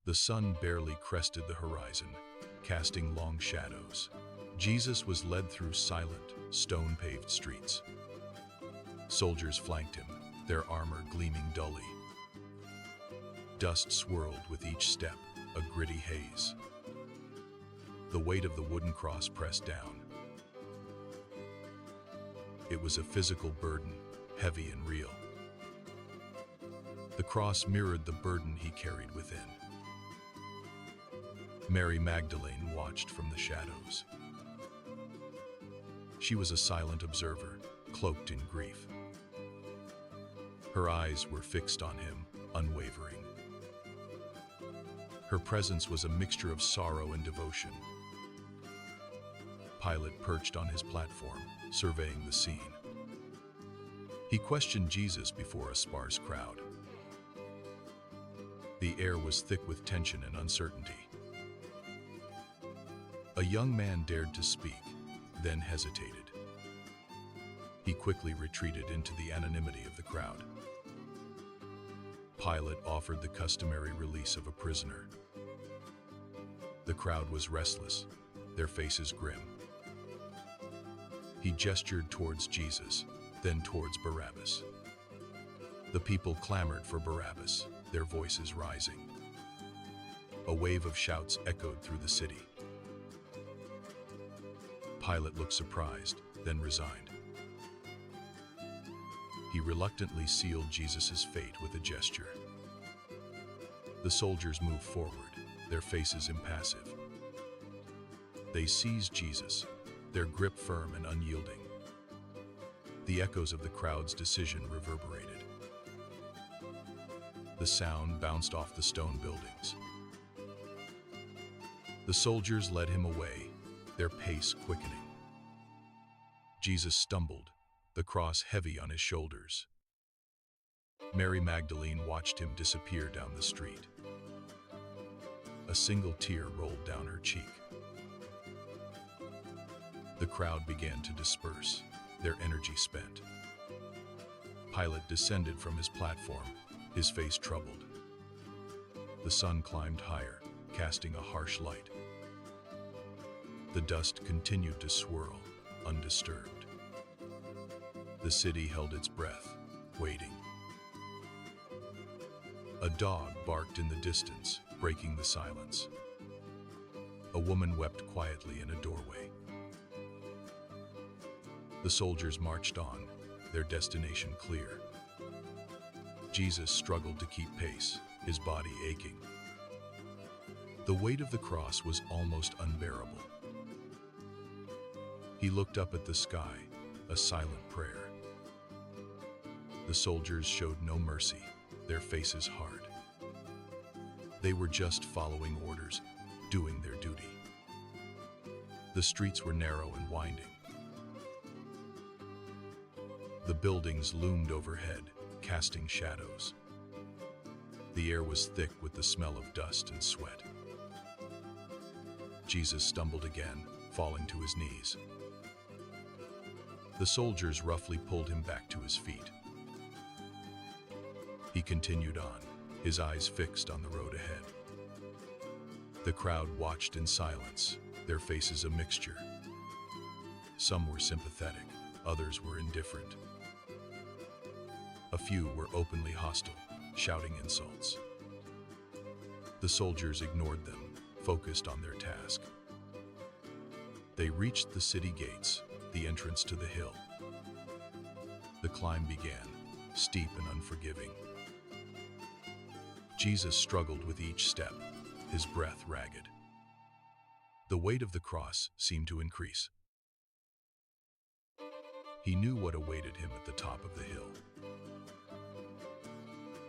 The sun barely crested the horizon, casting long shadows. Jesus was led through silent, stone-paved streets. Soldiers flanked him, their armor gleaming dully. Dust swirled with each step, a gritty haze. The weight of the wooden cross pressed down. It was a physical burden, heavy and real. The cross mirrored the burden he carried within. Mary Magdalene watched from the shadows. She was a silent observer, cloaked in grief. Her eyes were fixed on him, unwavering. Her presence was a mixture of sorrow and devotion. Pilate perched on his platform, surveying the scene. He questioned Jesus before a sparse crowd. The air was thick with tension and uncertainty. A young man dared to speak, then hesitated. He quickly retreated into the anonymity of the crowd. Pilate offered the customary release of a prisoner. The crowd was restless, their faces grim. He gestured towards Jesus, then towards Barabbas. The people clamored for Barabbas, their voices rising. A wave of shouts echoed through the city. Pilate looked surprised, then resigned. He reluctantly sealed Jesus' fate with a gesture. The soldiers moved forward, their faces impassive. They seized Jesus, their grip firm and unyielding. The echoes of the crowd's decision reverberated. The sound bounced off the stone buildings. The soldiers led him away, their pace quickening. Jesus stumbled, the cross heavy on his shoulders. Mary Magdalene watched him disappear down the street. A single tear rolled down her cheek. The crowd began to disperse, their energy spent. Pilate descended from his platform, his face troubled. The sun climbed higher, casting a harsh light. The dust continued to swirl, undisturbed. The city held its breath, waiting. A dog barked in the distance, breaking the silence. A woman wept quietly in a doorway. The soldiers marched on, their destination clear. Jesus struggled to keep pace, his body aching. The weight of the cross was almost unbearable. He looked up at the sky, a silent prayer. The soldiers showed no mercy, their faces hard. They were just following orders, doing their duty. The streets were narrow and winding. The buildings loomed overhead, casting shadows. The air was thick with the smell of dust and sweat. Jesus stumbled again, falling to his knees. The soldiers roughly pulled him back to his feet. He continued on, his eyes fixed on the road ahead. The crowd watched in silence, their faces a mixture. Some were sympathetic, others were indifferent. A few were openly hostile, shouting insults. The soldiers ignored them, focused on their task. They reached the city gates, the entrance to the hill. The climb began, steep and unforgiving. Jesus struggled with each step, his breath ragged. The weight of the cross seemed to increase. He knew what awaited him at the top of the hill.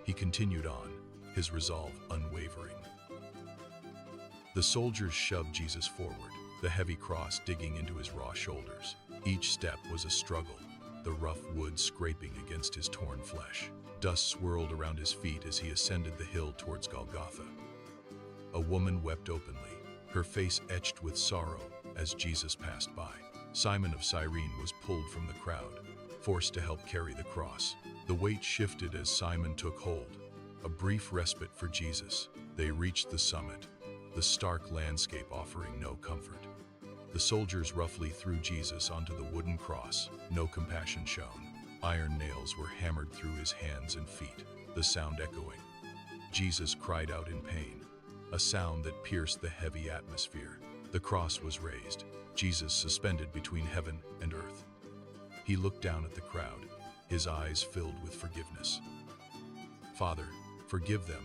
He continued on, his resolve unwavering. The soldiers shoved Jesus forward, the heavy cross digging into his raw shoulders. Each step was a struggle, the rough wood scraping against his torn flesh. Dust swirled around his feet as he ascended the hill towards Golgotha. A woman wept openly, her face etched with sorrow as Jesus passed by. Simon of Cyrene was pulled from the crowd, forced to help carry the cross. The weight shifted as Simon took hold, a brief respite for Jesus, They reached the summit, the stark landscape offering no comfort. The soldiers roughly threw Jesus onto the wooden cross, no compassion shown. Iron nails were hammered through his hands and feet, the sound echoing. Jesus cried out in pain, a sound that pierced the heavy atmosphere. The cross was raised, Jesus suspended between heaven and earth. He looked down at the crowd, his eyes filled with forgiveness. "Father, forgive them,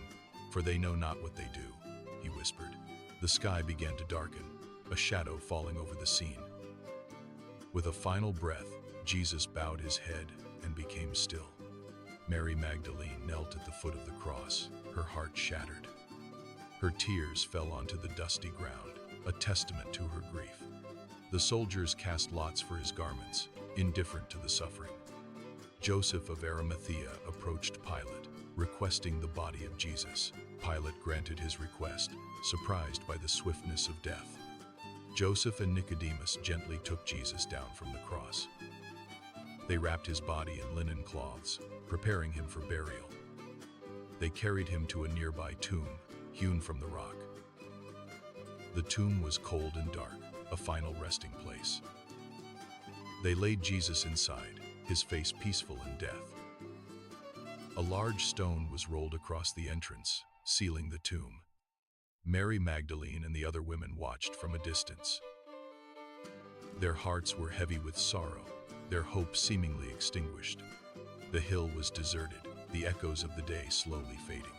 for they know not what they do," he whispered. The sky began to darken, a shadow falling over the scene. With a final breath, Jesus bowed his head and became still. Mary Magdalene knelt at the foot of the cross, her heart shattered. Her tears fell onto the dusty ground, a testament to her grief. The soldiers cast lots for his garments, indifferent to the suffering. Joseph of Arimathea approached Pilate, requesting the body of Jesus. Pilate granted his request, surprised by the swiftness of death. Joseph and Nicodemus gently took Jesus down from the cross. They wrapped his body in linen cloths, preparing him for burial. They carried him to a nearby tomb, hewn from the rock. The tomb was cold and dark, a final resting place. They laid Jesus inside, his face peaceful in death. A large stone was rolled across the entrance, sealing the tomb. Mary Magdalene and the other women watched from a distance. Their hearts were heavy with sorrow, their hope seemingly extinguished. The hill was deserted, the echoes of the day slowly fading.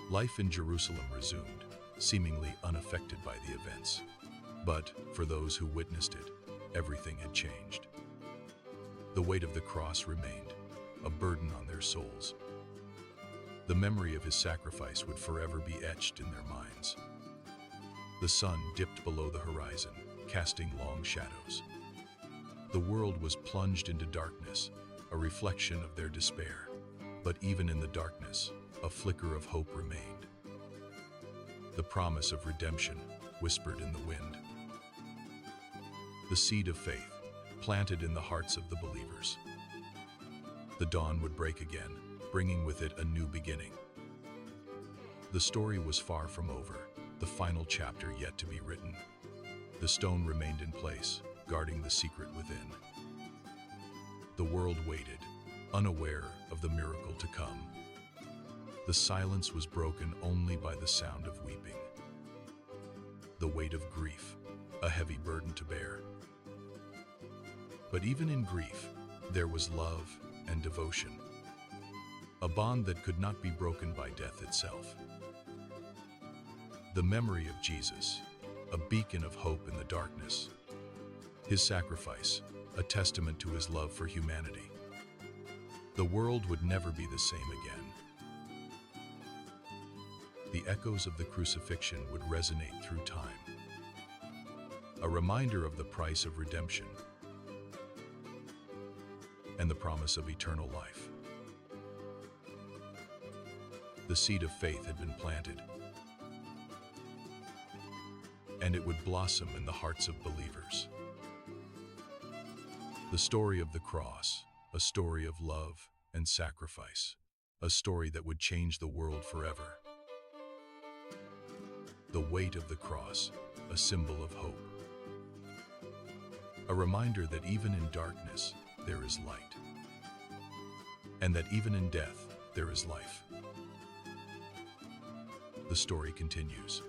Life in Jerusalem resumed, seemingly unaffected by the events. But, for those who witnessed it, everything had changed. The weight of the cross remained, a burden on their souls. The memory of his sacrifice would forever be etched in their minds. The sun dipped below the horizon, casting long shadows. The world was plunged into darkness, a reflection of their despair. But even in the darkness, a flicker of hope remained. The promise of redemption whispered in the wind. The seed of faith, planted in the hearts of the believers. The dawn would break again, bringing with it a new beginning. The story was far from over, the final chapter yet to be written. The stone remained in place, guarding the secret within. The world waited, unaware of the miracle to come. The silence was broken only by the sound of weeping. The weight of grief, a heavy burden to bear. But even in grief, there was love and devotion, a bond that could not be broken by death itself. The memory of Jesus, a beacon of hope in the darkness. His sacrifice, a testament to his love for humanity. The world would never be the same again. The echoes of the crucifixion would resonate through time, a reminder of the price of redemption and the promise of eternal life. The seed of faith had been planted, and it would blossom in the hearts of believers. The story of the cross, a story of love and sacrifice, a story that would change the world forever. The weight of the cross, a symbol of hope. A reminder that even in darkness, there is light. And that even in death, there is life. The story continues.